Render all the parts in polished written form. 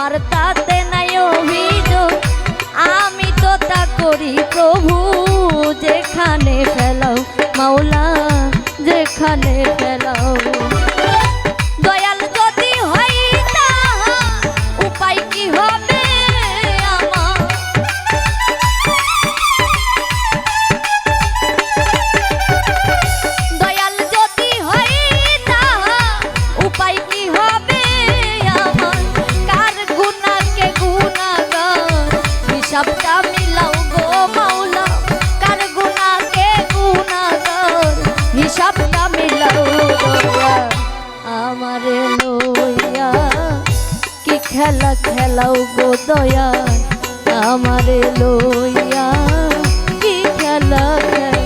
আমার তাতে নাই অভিযোগ, আমি তো তা করি প্রভু যেখানে ফেলাও মাওলা যেখানে ফেলাও। দয়াল যদি হয় তাহা উপায় কি হবে আমার, দয়াল যদি হয় তাহা উপায় কি হবে আমার, কার গুনাহকে গুনাহগার হিসাবটা মিলাও গো মাওলা, কার গুনাহকে গুনাহগার হিসাবটা মিলাও আমারে লইয়া কি খেলা খেলাও গো দয়া, আমারে লইয়া কি খেলা খেলাও।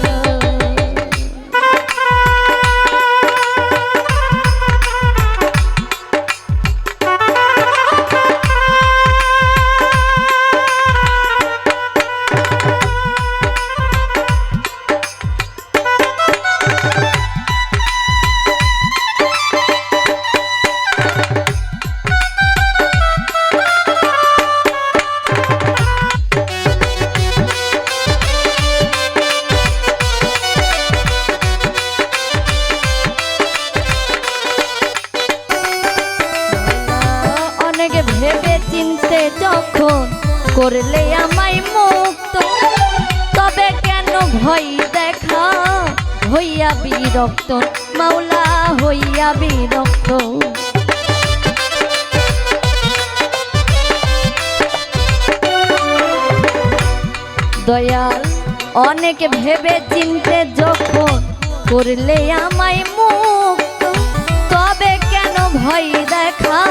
ভেবে চিনতে যখন করলে আমায় মুক্ত, তবে কেন ভয় দেখা হইয়া বিরক্ত মাওলা হইয়া বিরক্ত। দয়াল অনেক ভেবে চিনতে যখন করলে আমায় মুক্ত, তবে কেন ভয় দেখা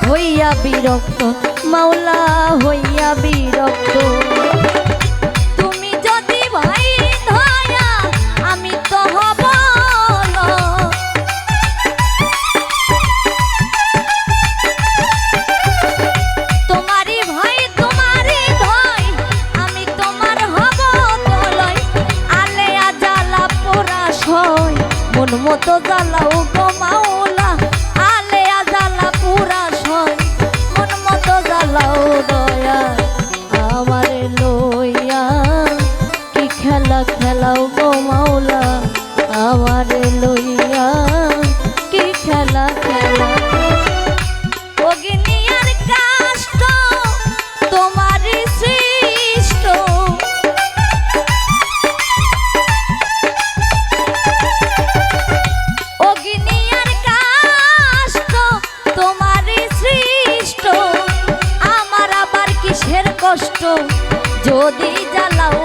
হইয়া বিরক্ত মাওলা হইয়া বিরক্ত। তুমি যদি ভাই ধয়া আমি তো হব না, তোমারই ভাই তোমারই ধয় আমি তোমার হব তলয়, আলেয়া জ্বালা পোড়া সয় মন মতো জ্বালাও গো মাওলা, আলেয়া জ্বালা পুরা সয় মন মতো জ্বালাও দয়া আমারে লইয়া কি খেলা খেলাও গো মাওলা, আমারে লইয়া কি খেলা খেলা। অগ্নিয়ার কাষ্ট তোমারই সৃষ্ট, অগ্নিয়ার কাষ্ট তোমারই সৃষ্ট, আমার আবার কিসের কষ্ট যদি জ্বালাও